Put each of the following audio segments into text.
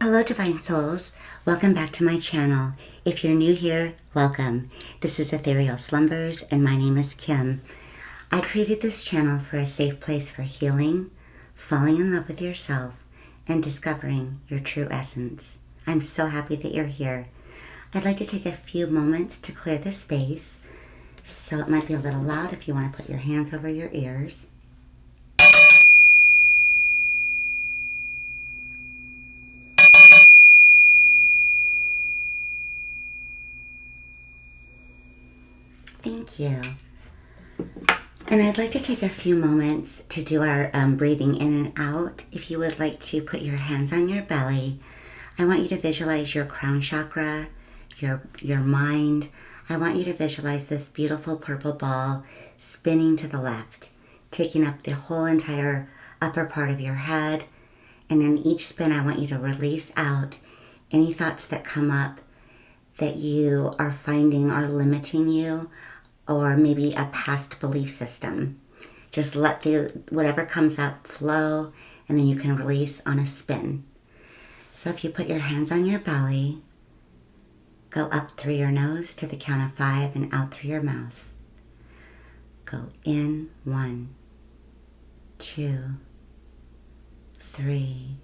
Hello Divine Souls, welcome back to my channel. If you're new here, welcome. This is Ethereal Slumbers and my name is Kim. I created this channel for a safe place for healing, falling in love with yourself, and discovering your true essence. I'm so happy that you're here. I'd like to take a few moments to clear the space, so it might be a little loud if you want to put your hands over your ears. Thank you. And I'd like to take a few moments to do our breathing in and out. If you would like to put your hands on your belly, I want you to visualize your crown chakra, your mind. I want you to visualize this beautiful purple ball spinning to the left, taking up the whole entire upper part of your head. And in each spin, I want you to release out any thoughts that come up that you are finding are limiting you, or maybe a past belief system. Just let whatever comes up flow, and then you can release on a spin. So if you put your hands on your belly, go up through your nose to the count of 5 and out through your mouth. Go in 1, 2, 3,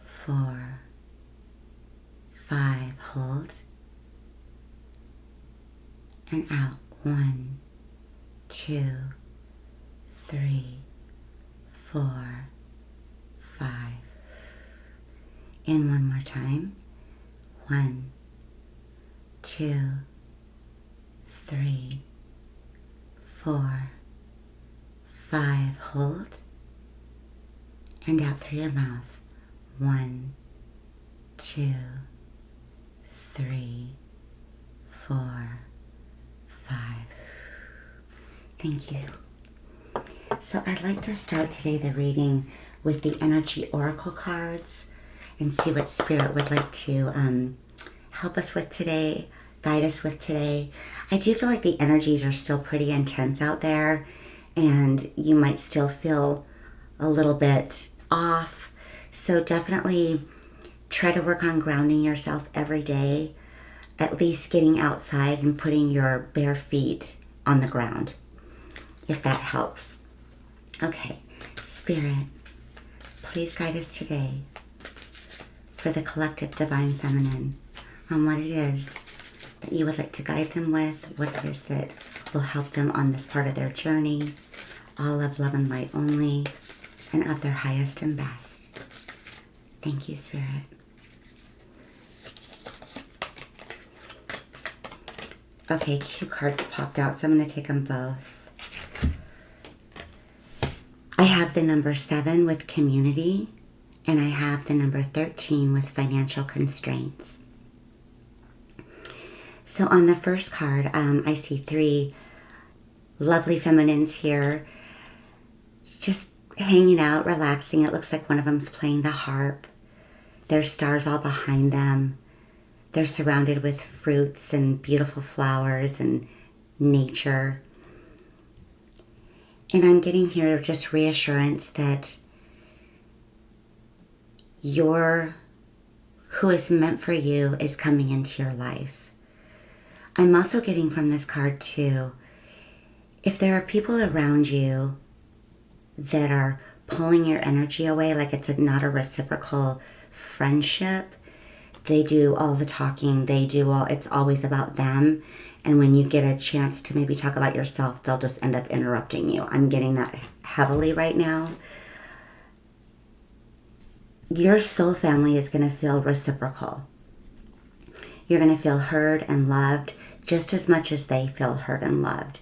4, 5. Hold. And out. 1, 2, 3, 4, 5. In one more time. 1, 2, 3, 4, 5. Hold. And out through your mouth. 1, 2, 3, 4, 5. Thank you. So I'd like to start today the reading with the energy oracle cards and see what Spirit would like to help us with today, guide us with today. I do feel like the energies are still pretty intense out there, and you might still feel a little bit off. So definitely try to work on grounding yourself every day, at least getting outside and putting your bare feet on the ground, if that helps. Okay, Spirit, please guide us today for the collective divine feminine on what it is that you would like to guide them with, what it is that will help them on this part of their journey, all of love and light only, and of their highest and best. Thank you, Spirit. Okay, 2 cards popped out, so I'm going to take them both. I have the number 7 with community, and I have the number 13 with financial constraints. So on the first card, I see 3 lovely feminines here, just hanging out, relaxing. It looks like one of them's playing the harp. There's stars all behind them. They're surrounded with fruits and beautiful flowers and nature. And I'm getting here just reassurance that who is meant for you is coming into your life. I'm also getting from this card too, if there are people around you that are pulling your energy away, like it's not a reciprocal friendship, they do all the talking, it's always about them. And when you get a chance to maybe talk about yourself, they'll just end up interrupting you. I'm getting that heavily right now. Your soul family is going to feel reciprocal. You're going to feel heard and loved just as much as they feel heard and loved.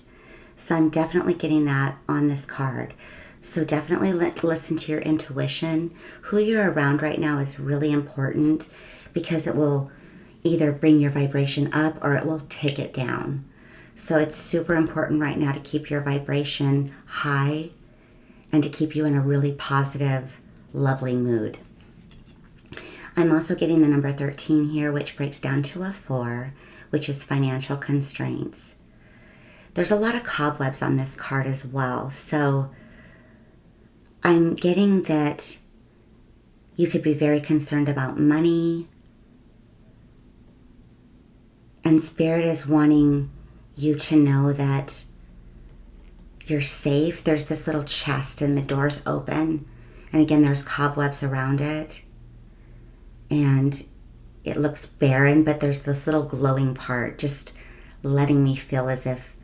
So I'm definitely getting that on this card. So definitely listen to your intuition. Who you're around right now is really important, because it will either bring your vibration up or it will take it down. So it's super important right now to keep your vibration high and to keep you in a really positive, lovely mood. I'm also getting the number 13 here, which breaks down to a 4, which is financial constraints. There's a lot of cobwebs on this card as well. So I'm getting that You could be very concerned about money. And Spirit is wanting you to know that you're safe. There's this little chest and the door's open. And again, there's cobwebs around it. And it looks barren, but there's this little glowing part just letting me feel as if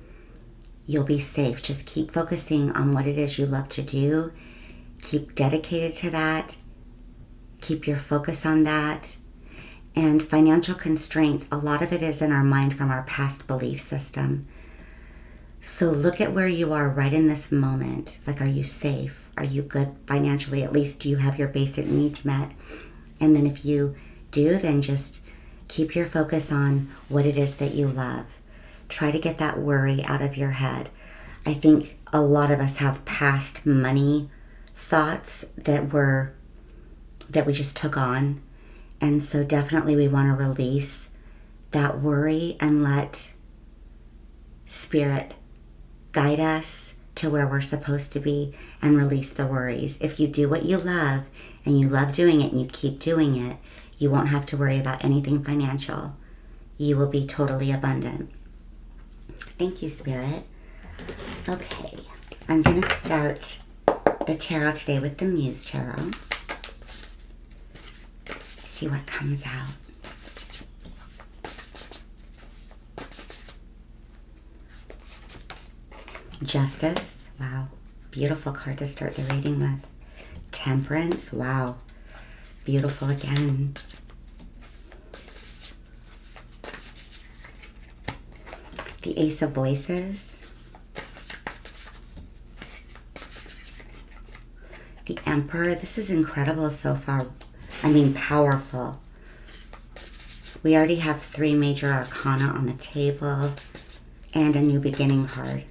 you'll be safe. Just keep focusing on what it is you love to do. Keep dedicated to that. Keep your focus on that. And financial constraints, a lot of it is in our mind from our past belief system. So look at where you are right in this moment. Like, are you safe? Are you good financially? At least do you have your basic needs met? And then if you do, then just keep your focus on what it is that you love. Try to get that worry out of your head. I think a lot of us have past money thoughts that we just took on. And so definitely we want to release that worry and let Spirit guide us to where we're supposed to be and release the worries. If you do what you love and you love doing it and you keep doing it, you won't have to worry about anything financial. You will be totally abundant. Thank you, Spirit. Okay, I'm going to start the tarot today with the Muse tarot. See what comes out. Justice. Wow. Beautiful card to start the reading with. Temperance. Wow. Beautiful again. The Ace of Voices. The Emperor. This is incredible so far. I mean, powerful. We already have 3 major arcana on the table and a new beginning card.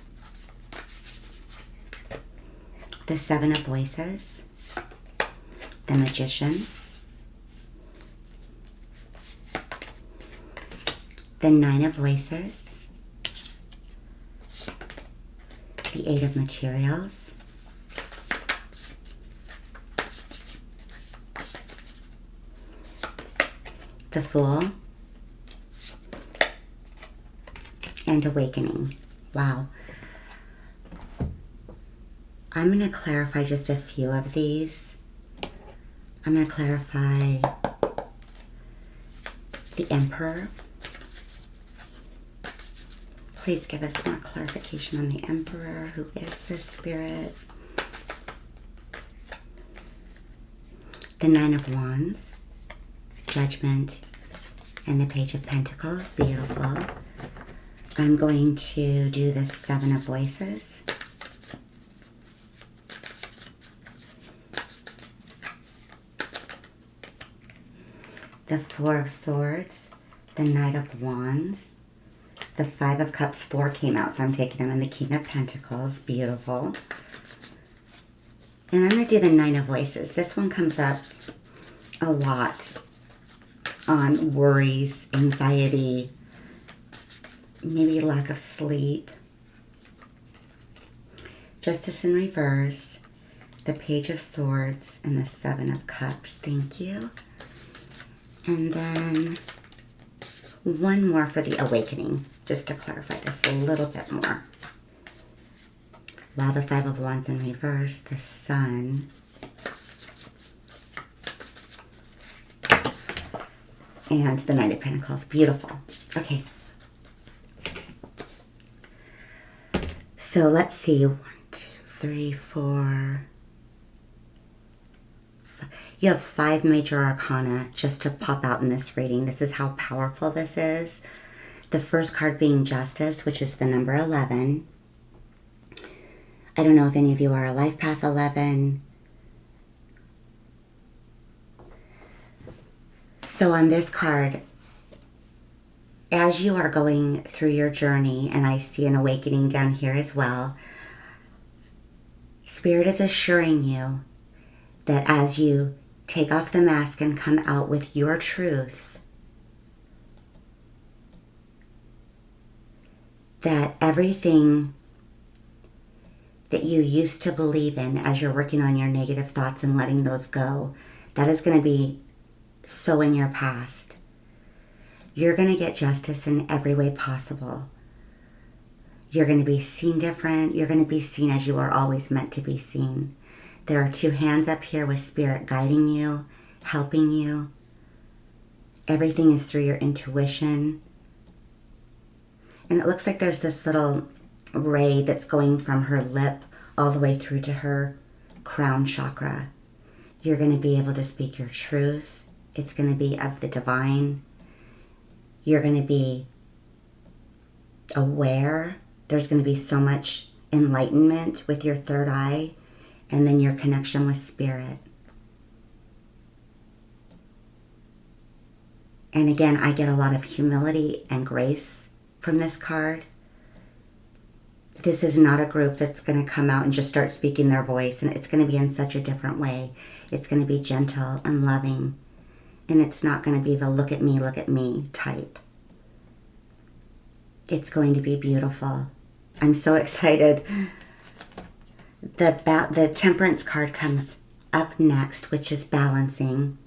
The Seven of Voices. The Magician. The Nine of Voices. The Eight of Materials. The Fool. And Awakening. Wow. I'm going to clarify just a few of these. I'm going to clarify the Emperor. Please give us more clarification on the Emperor. Who is this spirit? The Nine of Wands. Judgment, and the Page of Pentacles. Beautiful. I'm going to do the Seven of Voices. The Four of Swords, the Knight of Wands, the Five of Cups. 4 came out, so I'm taking them, and the King of Pentacles. Beautiful. And I'm going to do the Nine of Voices. This one comes up a lot on worries, anxiety, maybe lack of sleep. Justice in reverse, the Page of Swords, and the Seven of Cups. Thank you. And then one more for the Awakening, just to clarify this a little bit more. Wow, the Five of Wands in reverse, the Sun, and the Knight of Pentacles. Beautiful. Okay. So let's see. 1, 2, 3, 4. You have 5 major arcana just to pop out in this reading. This is how powerful this is. The first card being Justice, which is the number 11. I don't know if any of you are a Life Path 11. So on this card, as you are going through your journey, and I see an awakening down here as well, Spirit is assuring you that as you take off the mask and come out with your truth, that everything that you used to believe in as you're working on your negative thoughts and letting those go, That is going to be so in your past. You're going to get justice in every way possible. You're going to be seen different. You're going to be seen as you are always meant to be seen. There are 2 hands up here with Spirit guiding you, helping you. Everything is through your intuition. And it looks like there's this little ray that's going from her lip all the way through to her crown chakra. You're going to be able to speak your truth. It's going to be of the divine. You're going to be aware. There's going to be so much enlightenment with your third eye, and then your connection with Spirit. And again, I get a lot of humility and grace from this card. This is not a group that's going to come out and just start speaking their voice, and it's going to be in such a different way. It's going to be gentle and loving, and it's not going to be the look at me type. It's going to be beautiful. I'm so excited. The Temperance card comes up next, which is balancing.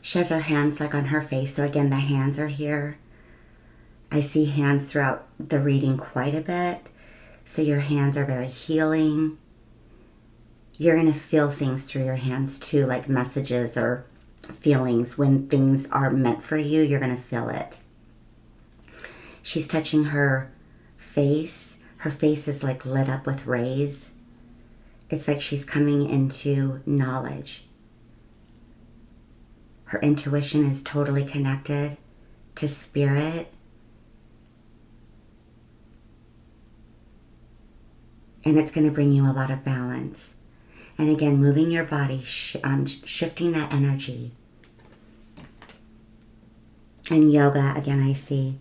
She has her hands like on her face. So again, the hands are here. I see hands throughout the reading quite a bit. So your hands are very healing. You're going to feel things through your hands too, like messages or feelings. When things are meant for you, you're going to feel it. She's touching her face. Her face is like lit up with rays. It's like she's coming into knowledge. Her intuition is totally connected to Spirit. And it's going to bring you a lot of balance. And again, moving your body, shifting that energy. And yoga, again, I see.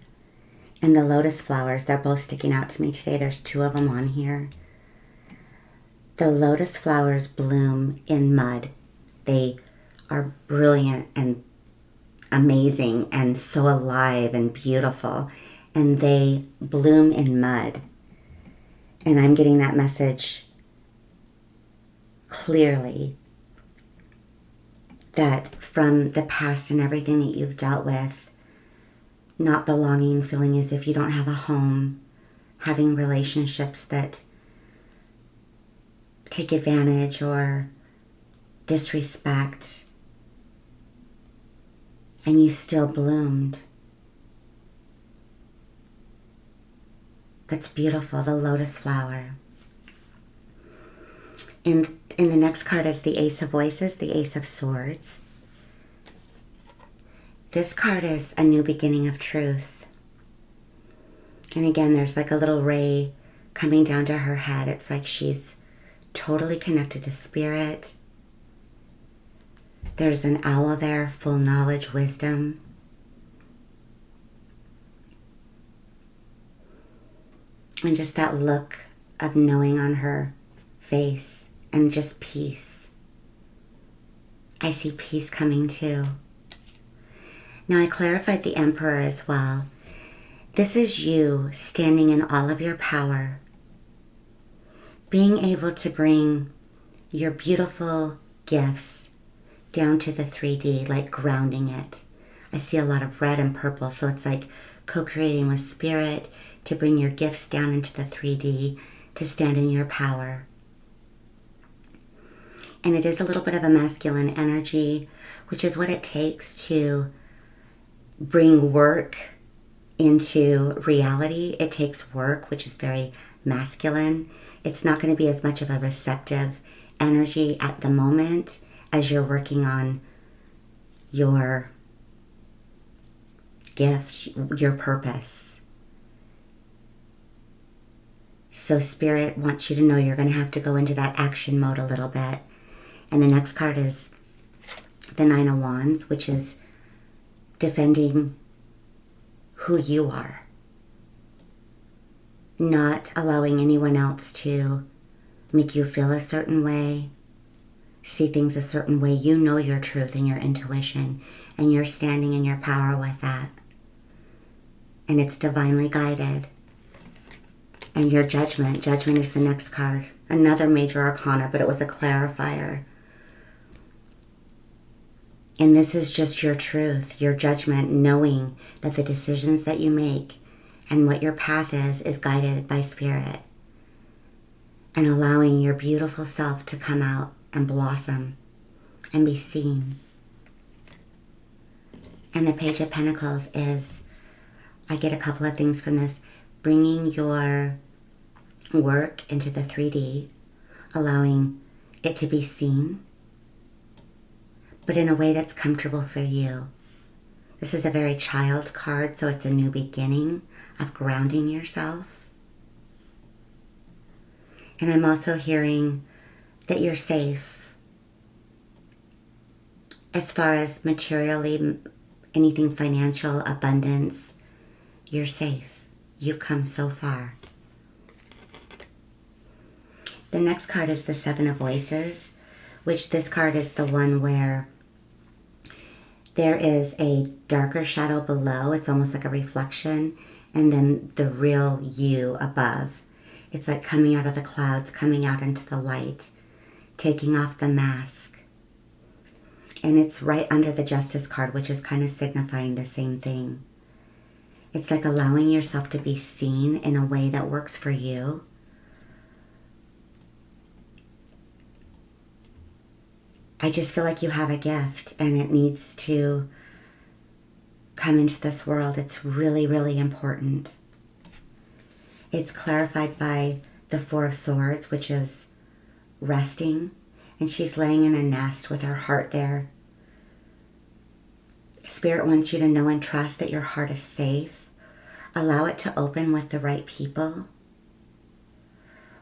And the lotus flowers, they're both sticking out to me today. There's 2 of them on here. The lotus flowers bloom in mud. They are brilliant and amazing and so alive and beautiful. And they bloom in mud. And I'm getting that message clearly, that from the past and everything that you've dealt with, not belonging, feeling as if you don't have a home, having relationships that take advantage or disrespect, and you still bloomed. That's beautiful, the lotus flower. In the next card is the Ace of Voices, the Ace of Swords. This card is a new beginning of truth. And again, there's like a little ray coming down to her head. It's like she's totally connected to Spirit. There's an owl there, full knowledge, wisdom. And just that look of knowing on her face. And just peace. I see peace coming too. Now I clarified the Emperor as well. This is you standing in all of your power. Being able to bring your beautiful gifts down to the 3D, like grounding it. I see a lot of red and purple, so it's like co-creating with Spirit to bring your gifts down into the 3D, to stand in your power. And it is a little bit of a masculine energy, which is what it takes to bring work into reality. It takes work, which is very masculine. It's not going to be as much of a receptive energy at the moment as you're working on your gift, your purpose. So Spirit wants you to know you're going to have to go into that action mode a little bit. And the next card is the Nine of Wands, which is defending who you are. Not allowing anyone else to make you feel a certain way, see things a certain way. You know your truth and your intuition, and you're standing in your power with that. And it's divinely guided. And your judgment is the next card. another major arcana, but it was a clarifier. And this is just your truth, your judgment, knowing that the decisions that you make and what your path is guided by spirit. And allowing your beautiful self to come out and blossom and be seen. And the Page of Pentacles is, I get a couple of things from this, bringing your work into the 3D, allowing it to be seen, but in a way that's comfortable for you. This is a very child card, so it's a new beginning of grounding yourself. And I'm also hearing that you're safe. As far as materially, anything financial, abundance, you're safe. You've come so far. The next card is the Seven of Voices, which this card is the one where there is a darker shadow below. It's almost like a reflection, and then the real you above. It's like coming out of the clouds, coming out into the light, taking off the mask. And it's right under the Justice card, which is kind of signifying the same thing. It's like allowing yourself to be seen in a way that works for you. I just feel like you have a gift and it needs to come into this world. It's really, really important. It's clarified by the Four of Swords, which is resting. And she's laying in a nest with her heart there. Spirit wants you to know and trust that your heart is safe. Allow it to open with the right people.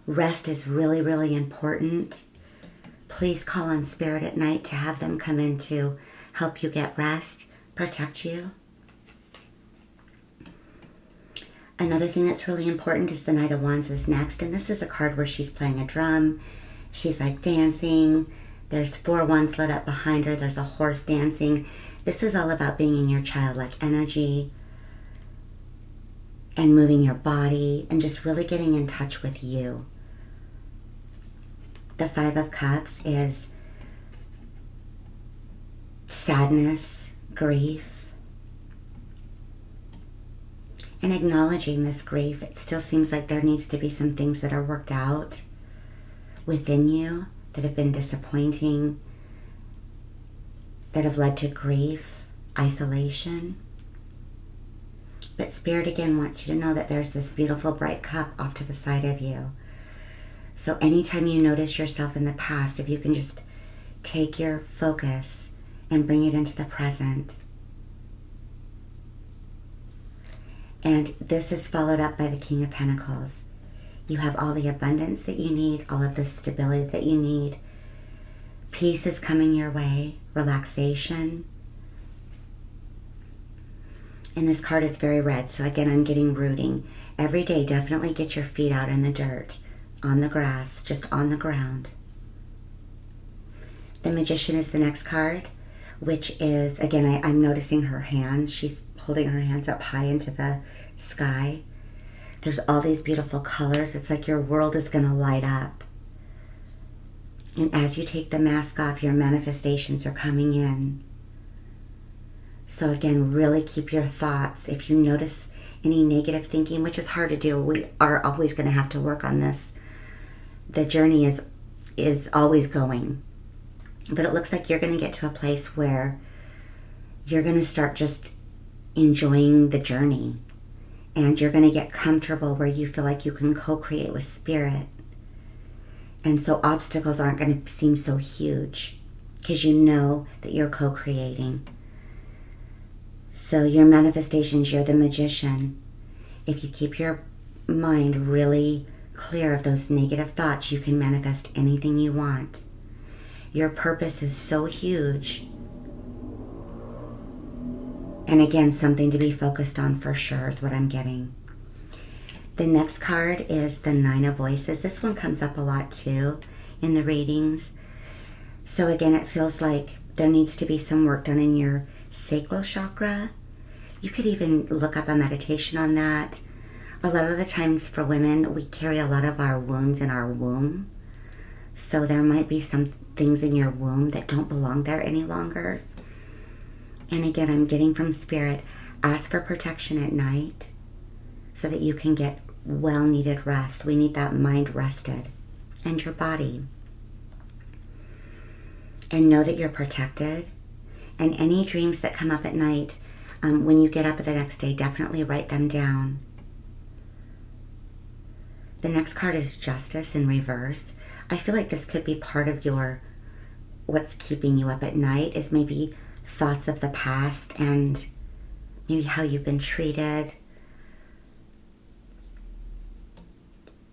Rest is really, really important. Please call on Spirit at night to have them come in to help you get rest, protect you. Another thing that's really important is the Knight of Wands is next. And this is a card where she's playing a drum. She's like dancing. There's 4 wands lit up behind her. There's a horse dancing. This is all about being in your childlike energy and moving your body and just really getting in touch with you. The Five of Cups is sadness, grief, and acknowledging this grief. It still seems like there needs to be some things that are worked out within you that have been disappointing, that have led to grief, isolation. But Spirit again wants you to know that there's this beautiful bright cup off to the side of you. So anytime you notice yourself in the past, if you can just take your focus and bring it into the present. And this is followed up by the King of Pentacles. You have all the abundance that you need, all of the stability that you need. Peace is coming your way, relaxation. And this card is very red, so again, I'm getting rooting. Every day, definitely get your feet out in the dirt, on the grass, just on the ground. The Magician is the next card, which is, again, I'm noticing her hands. She's holding her hands up high into the sky. There's all these beautiful colors. It's like your world is going to light up. And as you take the mask off, your manifestations are coming in. So again, really keep your thoughts. If you notice any negative thinking, which is hard to do, we are always going to have to work on this. The journey is always going. But it looks like you're going to get to a place where you're going to start just enjoying the journey. And you're going to get comfortable where you feel like you can co-create with Spirit. And so obstacles aren't going to seem so huge because you know that you're co-creating. So your manifestations, you're the Magician. If you keep your mind really clear of those negative thoughts, you can manifest anything you want. Your purpose is so huge. And again, something to be focused on for sure is what I'm getting. The next card is the Nine of Voices. This one comes up a lot too in the readings. So again, it feels like there needs to be some work done in your sacral chakra. You could even look up a meditation on that. A lot of the times for women, we carry a lot of our wounds in our womb. So there might be some things in your womb that don't belong there any longer. And again, I'm getting from Spirit, ask for protection at night so that you can get well-needed rest. We need that mind rested and your body. And know that you're protected. And any dreams that come up at night, when you get up the next day, definitely write them down. The next card is Justice in reverse. I feel like this could be part of what's keeping you up at night, is maybe thoughts of the past and maybe how you've been treated,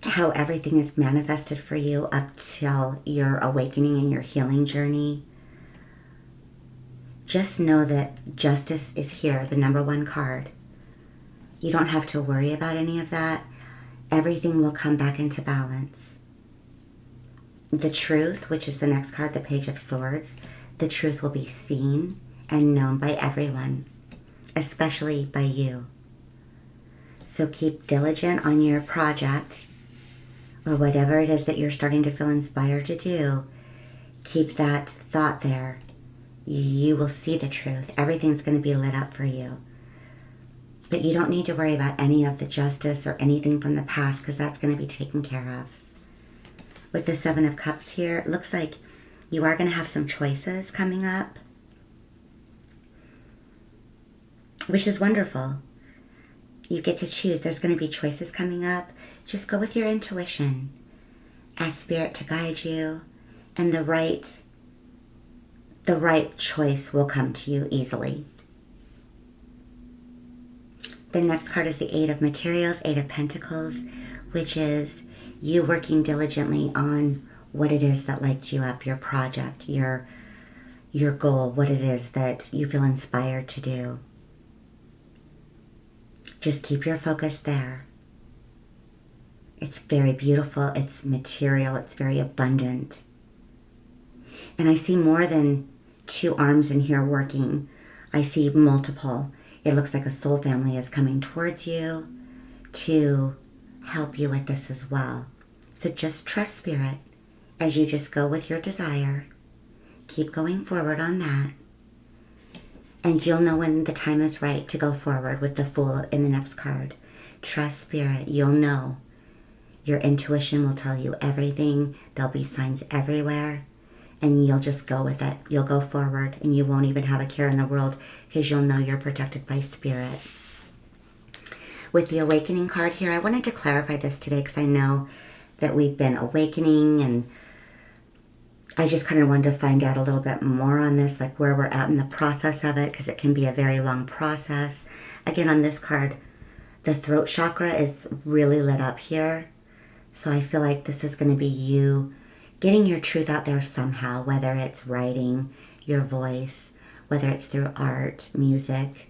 how everything is manifested for you up till your awakening and your healing journey. Just know that justice is here, the number one card. You don't have to worry about any of that. Everything will come back into balance. The truth, which is the next card, the Page of Swords, the truth will be seen and known by everyone, especially by you. So keep diligent on your project, or whatever it is that you're starting to feel inspired to do. Keep that thought there. You will see the truth. Everything's going to be lit up for you. But you don't need to worry about any of the justice or anything from the past, because that's going to be taken care of. With the Seven of Cups here, it looks like you are going to have some choices coming up, which is wonderful. You get to choose. There's going to be choices coming up. Just go with your intuition. Ask Spirit to guide you, and the right choice will come to you easily. The next card is the Eight of Materials, Eight of Pentacles, which is you working diligently on what it is that lights you up, your project, your goal, what it is that you feel inspired to do. Just keep your focus there. It's very beautiful, it's material, it's very abundant. And I see more than two arms in here working. I see multiple. It looks like a soul family is coming towards you to help you with this as well. So just trust Spirit as you just go with your desire. Keep going forward on that. And you'll know when the time is right to go forward with the Fool in the next card. Trust Spirit. You'll know. Your intuition will tell you everything. There'll be signs everywhere. And you'll just go with it. You'll go forward and you won't even have a care in the world, because you'll know you're protected by Spirit. With the Awakening card here, I wanted to clarify this today because I know that we've been awakening, and I just kind of wanted to find out a little bit more on this, like where we're at in the process of it, because it can be a very long process. Again, on this card, the throat chakra is really lit up here. So I feel like this is going to be you getting your truth out there somehow, whether it's writing, your voice, whether it's through art, music,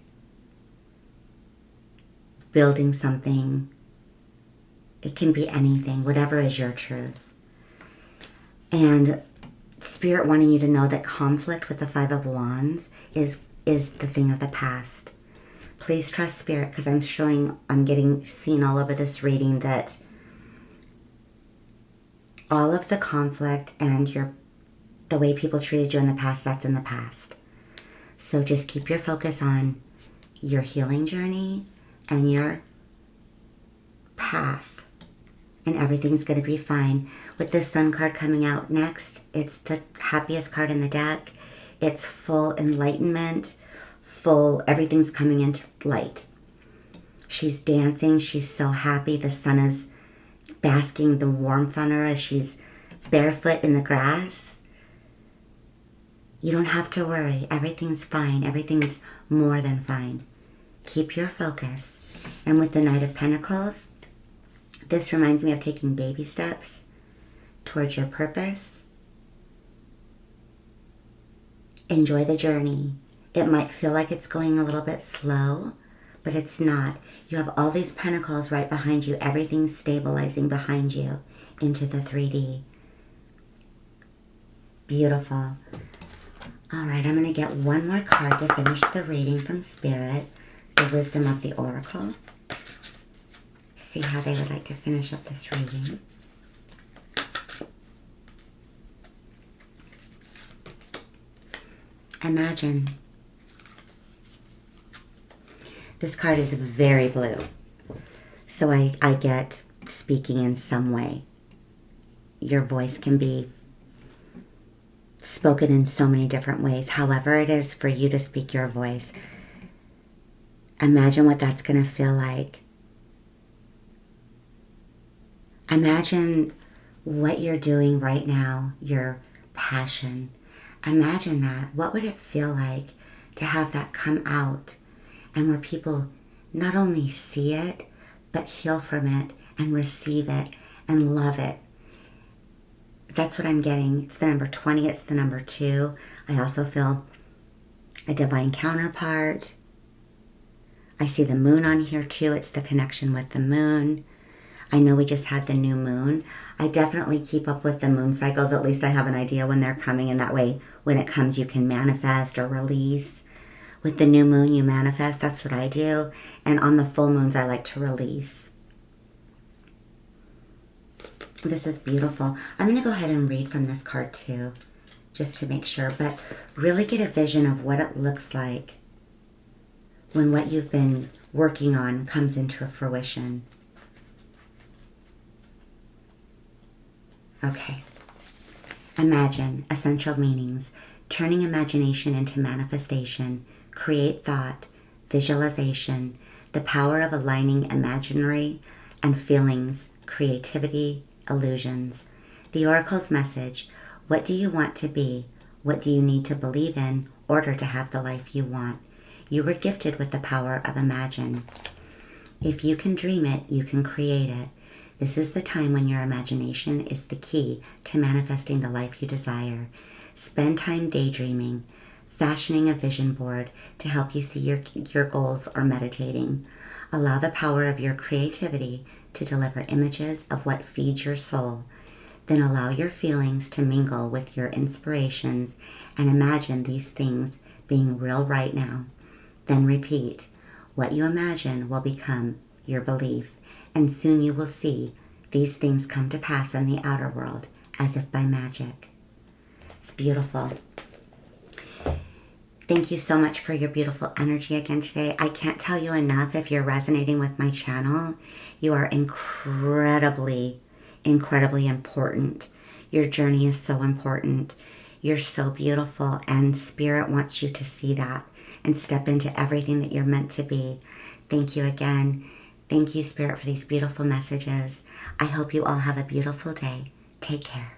building something. It can be anything, whatever is your truth. And Spirit wanting you to know that conflict with the Five of Wands is the thing of the past. Please trust Spirit, because I'm getting seen all over this reading that all of the conflict and the way people treated you in the past, that's in the past. So just keep your focus on your healing journey and your path, and everything's going to be fine. With this Sun card coming out next, it's the happiest card in the deck. It's full enlightenment, everything's coming into light. She's dancing. She's so happy. The sun is basking the warmth on her as she's barefoot in the grass. You don't have to worry. Everything's fine. Everything's more than fine. Keep your focus. And with the Knight of Pentacles, this reminds me of taking baby steps towards your purpose. Enjoy the journey. It might feel like it's going a little bit slow, but it's not. You have all these pentacles right behind you. Everything's stabilizing behind you into the 3D. Beautiful. All right, I'm going to get one more card to finish the reading from Spirit, the Wisdom of the Oracle. See how they would like to finish up this reading. Imagine. This card is very blue. So I get speaking in some way. Your voice can be spoken in so many different ways. However it is for you to speak your voice. Imagine what that's going to feel like. Imagine what you're doing right now, your passion. Imagine that. What would it feel like to have that come out, and where people not only see it, but heal from it and receive it and love it? That's what I'm getting. It's the number 20. It's the number 2. I also feel a divine counterpart. I see the moon on here too. It's the connection with the moon. I know we just had the new moon. I definitely keep up with the moon cycles. At least I have an idea when they're coming, and that way when it comes you can manifest or release. With the new moon you manifest. That's what I do. And on the full moons I like to release. This is beautiful. I'm going to go ahead and read from this card too, just to make sure. But really get a vision of what it looks like when what you've been working on comes into fruition. Okay. Imagine. Essential meanings. Turning imagination into manifestation. Create thought. Visualization. The power of aligning imaginary and feelings. Creativity. Illusions. The Oracle's message. What do you want to be? What do you need to believe in order to have the life you want? You were gifted with the power of imagine. If you can dream it, you can create it. This is the time when your imagination is the key to manifesting the life you desire. Spend time daydreaming, fashioning a vision board to help you see your goals, or meditating. Allow the power of your creativity to deliver images of what feeds your soul. Then allow your feelings to mingle with your inspirations and imagine these things being real right now. Then repeat. What you imagine will become your belief, and soon you will see these things come to pass in the outer world as if by magic. It's beautiful. Thank you so much for your beautiful energy again today. I can't tell you enough, if you're resonating with my channel, you are incredibly, incredibly important. Your journey is so important. You're so beautiful, and Spirit wants you to see that and step into everything that you're meant to be. Thank you again. Thank you, Spirit, for these beautiful messages. I hope you all have a beautiful day. Take care.